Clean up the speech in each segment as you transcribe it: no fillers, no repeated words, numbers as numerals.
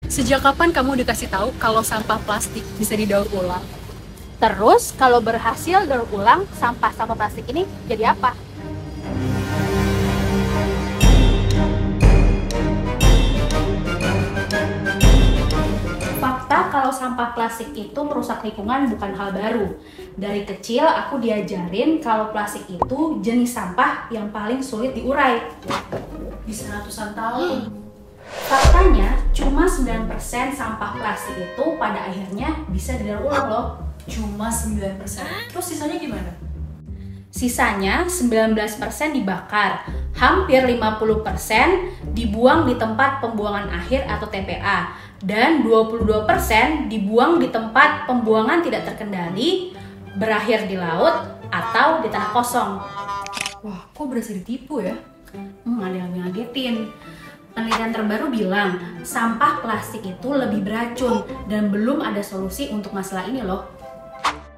Sejak kapan kamu dikasih tahu kalau sampah plastik bisa didaur ulang? Terus kalau berhasil daur ulang, sampah-sampah plastik ini jadi apa? Fakta kalau sampah plastik itu merusak lingkungan bukan hal baru. Dari kecil aku diajarin kalau plastik itu jenis sampah yang paling sulit diurai. Bisa ratusan tahun. Faktanya, cuma 9% sampah plastik itu pada akhirnya bisa didaur ulang loh. Cuma 9%. Terus sisanya gimana? Sisanya 19% dibakar, hampir 50% dibuang di tempat pembuangan akhir atau TPA, dan 22% dibuang di tempat pembuangan tidak terkendali, berakhir di laut atau di tanah kosong. Wah, kok berasa ditipu ya? Ada yang ngagetin. Penelitian terbaru bilang sampah plastik itu lebih beracun dan belum ada solusi untuk masalah ini loh.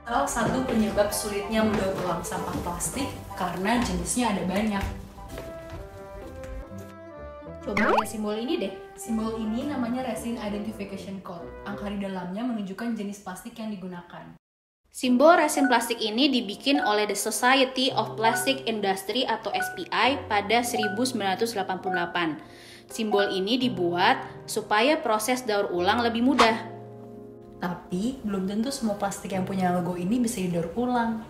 Salah satu penyebab sulitnya mendaur ulang sampah plastik karena jenisnya ada banyak. Coba lihat simbol ini deh. Simbol ini namanya Resin Identification Code. Angka di dalamnya menunjukkan jenis plastik yang digunakan. Simbol resin plastik ini dibikin oleh The Society of Plastic Industry atau SPI pada 1988. Simbol ini dibuat supaya proses daur ulang lebih mudah. Tapi belum tentu semua plastik yang punya logo ini bisa didaur ulang.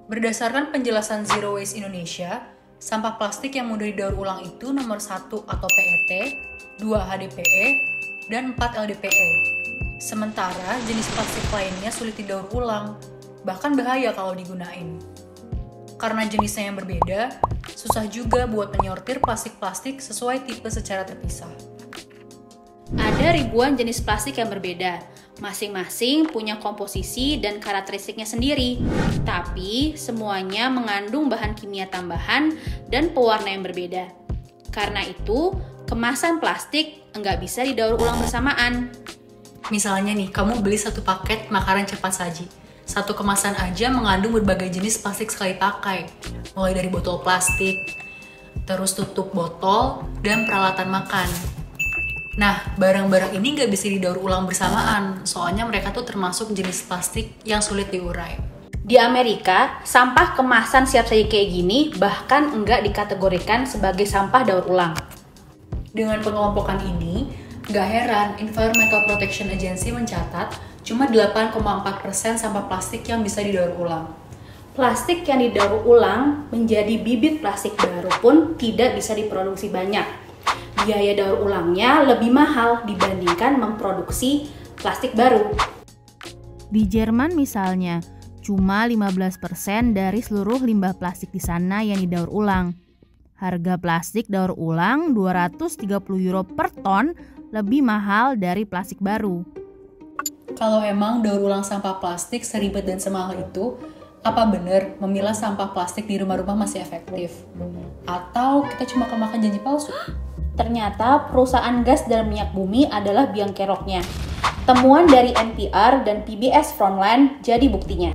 Berdasarkan penjelasan Zero Waste Indonesia, sampah plastik yang mudah didaur ulang itu nomor 1 atau PET, 2 HDPE, dan 4 LDPE. Sementara jenis plastik lainnya sulit didaur ulang, bahkan bahaya kalau digunain. Karena jenisnya yang berbeda, susah juga buat menyortir plastik-plastik sesuai tipe secara terpisah. Ada ribuan jenis plastik yang berbeda, masing-masing punya komposisi dan karakteristiknya sendiri, tapi semuanya mengandung bahan kimia tambahan dan pewarna yang berbeda. Karena itu, kemasan plastik nggak bisa didaur ulang bersamaan. Misalnya nih, kamu beli satu paket makanan cepat saji. Satu kemasan aja mengandung berbagai jenis plastik sekali pakai, mulai dari botol plastik, terus tutup botol, dan peralatan makan. Nah, barang-barang ini nggak bisa didaur ulang bersamaan, soalnya mereka tuh termasuk jenis plastik yang sulit diurai. Di Amerika, sampah kemasan siap saji kayak gini bahkan enggak dikategorikan sebagai sampah daur ulang. Dengan pengelompokan ini, nggak heran Environmental Protection Agency mencatat cuma 8,4% sampah plastik yang bisa didaur ulang. Plastik yang didaur ulang menjadi bibit plastik baru pun tidak bisa diproduksi banyak. Biaya daur ulangnya lebih mahal dibandingkan memproduksi plastik baru. Di Jerman misalnya, cuma 15% dari seluruh limbah plastik di sana yang didaur ulang. Harga plastik daur ulang 230 euro per ton lebih mahal dari plastik baru. Kalau emang daur ulang sampah plastik seribet dan semahal itu, apa benar memilah sampah plastik di rumah-rumah masih efektif? Atau kita cuma kemakan janji palsu? Ternyata perusahaan gas dan minyak bumi adalah biang keroknya. Temuan dari NPR dan PBS Frontline jadi buktinya.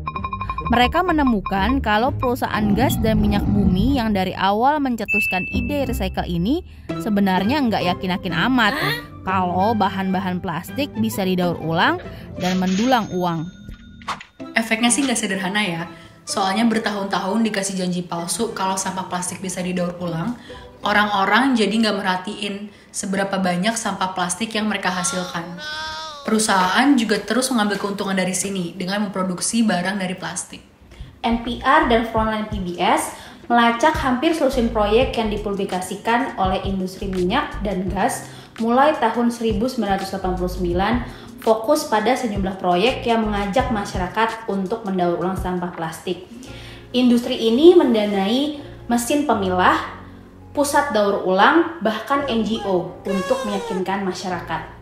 Mereka menemukan kalau perusahaan gas dan minyak bumi yang dari awal mencetuskan ide recycle ini sebenarnya nggak yakin-yakin amat kalau bahan-bahan plastik bisa didaur ulang dan mendulang uang. Efeknya sih nggak sederhana ya, soalnya bertahun-tahun dikasih janji palsu kalau sampah plastik bisa didaur ulang, orang-orang jadi nggak merhatiin seberapa banyak sampah plastik yang mereka hasilkan. Perusahaan juga terus mengambil keuntungan dari sini dengan memproduksi barang dari plastik. NPR dan Frontline PBS melacak hampir selusin proyek yang dipublikasikan oleh industri minyak dan gas mulai tahun 1989, fokus pada sejumlah proyek yang mengajak masyarakat untuk mendaur ulang sampah plastik. Industri ini mendanai mesin pemilah, pusat daur ulang, bahkan NGO untuk meyakinkan masyarakat.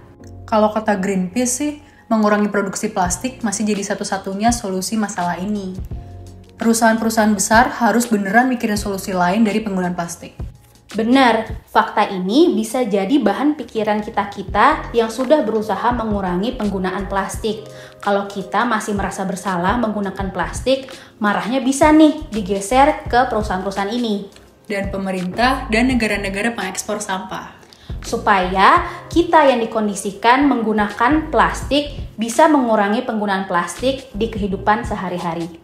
Kalau kata Greenpeace sih, mengurangi produksi plastik masih jadi satu-satunya solusi masalah ini. Perusahaan-perusahaan besar harus beneran mikirin solusi lain dari penggunaan plastik. Benar, fakta ini bisa jadi bahan pikiran kita-kita yang sudah berusaha mengurangi penggunaan plastik. Kalau kita masih merasa bersalah menggunakan plastik, marahnya bisa nih digeser ke perusahaan-perusahaan ini. Dan pemerintah dan negara-negara pengekspor sampah. supaya kita yang dikondisikan menggunakan plastik bisa mengurangi penggunaan plastik di kehidupan sehari-hari.